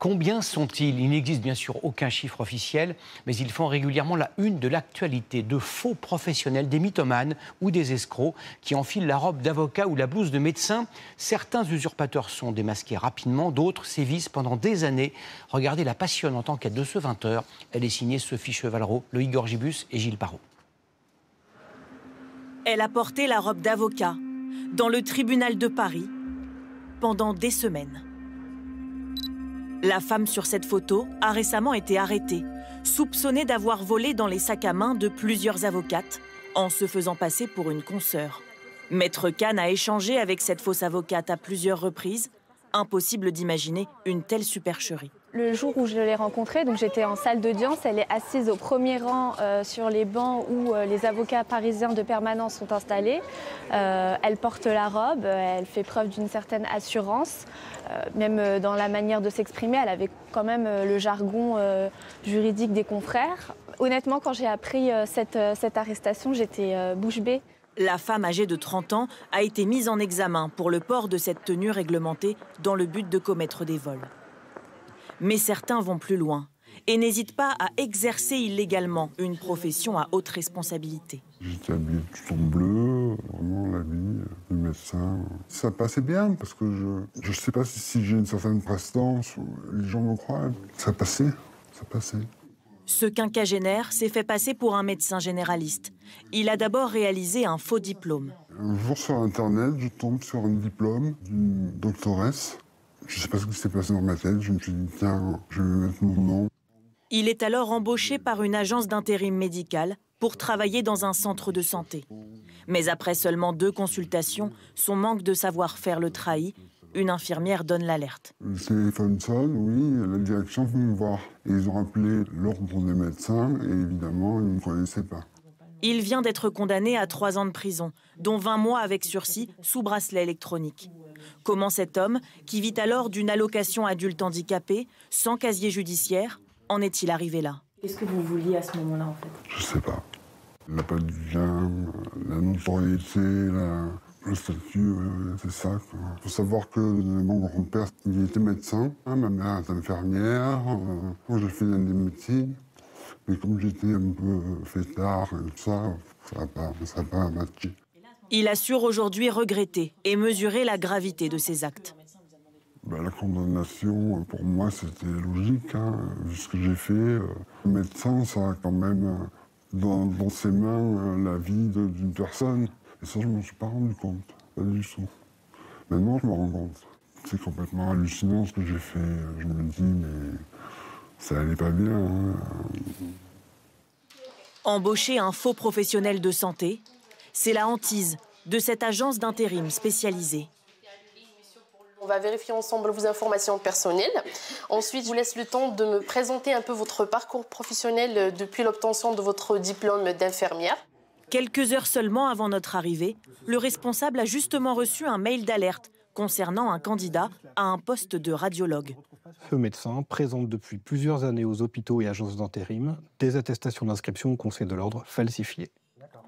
Combien sont-ils? Il n'existe bien sûr aucun chiffre officiel, mais ils font régulièrement la une de l'actualité. De faux professionnels, des mythomanes ou des escrocs qui enfilent la robe d'avocat ou la blouse de médecin. Certains usurpateurs sont démasqués rapidement, d'autres sévissent pendant des années. Regardez la passionnante enquête de ce 20h. Elle est signée Sophie Chevalreau, Loïc Gorgibus et Gilles Parot. Elle a porté la robe d'avocat dans le tribunal de Paris pendant des semaines. La femme sur cette photo a récemment été arrêtée, soupçonnée d'avoir volé dans les sacs à main de plusieurs avocates en se faisant passer pour une consoeur. Maître Kahn a échangé avec cette fausse avocate à plusieurs reprises. Impossible d'imaginer une telle supercherie. Le jour où je l'ai rencontrée, donc j'étais en salle d'audience, elle est assise au premier rang sur les bancs où les avocats parisiens de permanence sont installés. Elle porte la robe, elle fait preuve d'une certaine assurance, même dans la manière de s'exprimer, elle avait quand même le jargon juridique des confrères. Honnêtement, quand j'ai appris cette arrestation, j'étais bouche bée. La femme âgée de 30 ans a été mise en examen pour le port de cette tenue réglementée dans le but de commettre des vols. Mais certains vont plus loin et n'hésitent pas à exercer illégalement une profession à haute responsabilité. J'étais habillé tout en bleu, vraiment l'habit du médecin. Ça passait bien parce que je ne sais pas si j'ai une certaine prestance, les gens me croient. Ça passait. Ce quinquagénaire s'est fait passer pour un médecin généraliste. Il a d'abord réalisé un faux diplôme. Un jour sur Internet, je tombe sur un diplôme d'une doctoresse. Je ne sais pas ce qui s'est passé dans ma tête. Je me suis dit, tiens, je vais mettre mon nom. Il est alors embauché par une agence d'intérim médical pour travailler dans un centre de santé. Mais après seulement 2 consultations, son manque de savoir-faire le trahit. Une infirmière donne l'alerte. Le téléphone sonne, oui, la direction veut me voir. Et ils ont appelé l'ordre des médecins et évidemment, ils ne me connaissaient pas. Il vient d'être condamné à 3 ans de prison, dont 20 mois avec sursis sous bracelet électronique. Comment cet homme, qui vit alors d'une allocation adulte handicapé, sans casier judiciaire, en est-il arrivé là? Qu'est-ce que vous vouliez à ce moment-là, en fait? Je sais pas. L'appel du bien, la notoriété, le statut, c'est ça. Il faut savoir que mon grand-père, il était médecin, ma mère est infirmière, moi j'ai fait des médecines. Mais comme j'étais un peu fêtard et tout ça, ça n'a pas matché. Il assure aujourd'hui regretter et mesurer la gravité de ses actes. La condamnation, pour moi, c'était logique. Vu ce que j'ai fait, le médecin, ça a quand même dans ses mains la vie d'une personne. Et ça, je ne m'en suis pas rendu compte, pas du tout. Maintenant, je me rends compte. C'est complètement hallucinant ce que j'ai fait. Je me dis, mais ça allait pas bien. Embaucher un faux professionnel de santé, c'est la hantise de cette agence d'intérim spécialisée. On va vérifier ensemble vos informations personnelles. Ensuite, je vous laisse le temps de me présenter un peu votre parcours professionnel depuis l'obtention de votre diplôme d'infirmière. Quelques heures seulement avant notre arrivée, le responsable a justement reçu un mail d'alerte concernant un candidat à un poste de radiologue. Ce médecin présente depuis plusieurs années aux hôpitaux et agences d'intérim des attestations d'inscription au Conseil de l'Ordre falsifiées.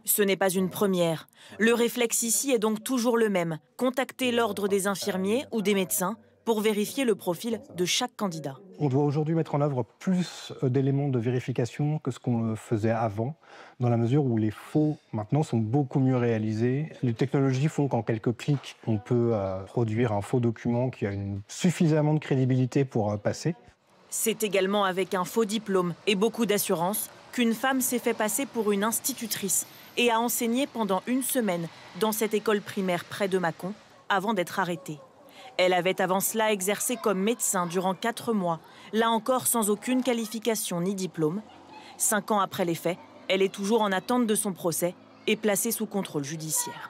Ce n'est pas une première. Le réflexe ici est donc toujours le même. Contacter l'ordre des infirmiers ou des médecins pour vérifier le profil de chaque candidat. On doit aujourd'hui mettre en œuvre plus d'éléments de vérification que ce qu'on faisait avant, dans la mesure où les faux, maintenant, sont beaucoup mieux réalisés. Les technologies font qu'en quelques clics, on peut produire un faux document qui a suffisamment de crédibilité pour passer. C'est également avec un faux diplôme et beaucoup d'assurance qu'une femme s'est fait passer pour une institutrice et a enseigné pendant 1 semaine dans cette école primaire près de Mâcon avant d'être arrêtée. Elle avait avant cela exercé comme médecin durant 4 mois, là encore sans aucune qualification ni diplôme. 5 ans après les faits, elle est toujours en attente de son procès et placée sous contrôle judiciaire.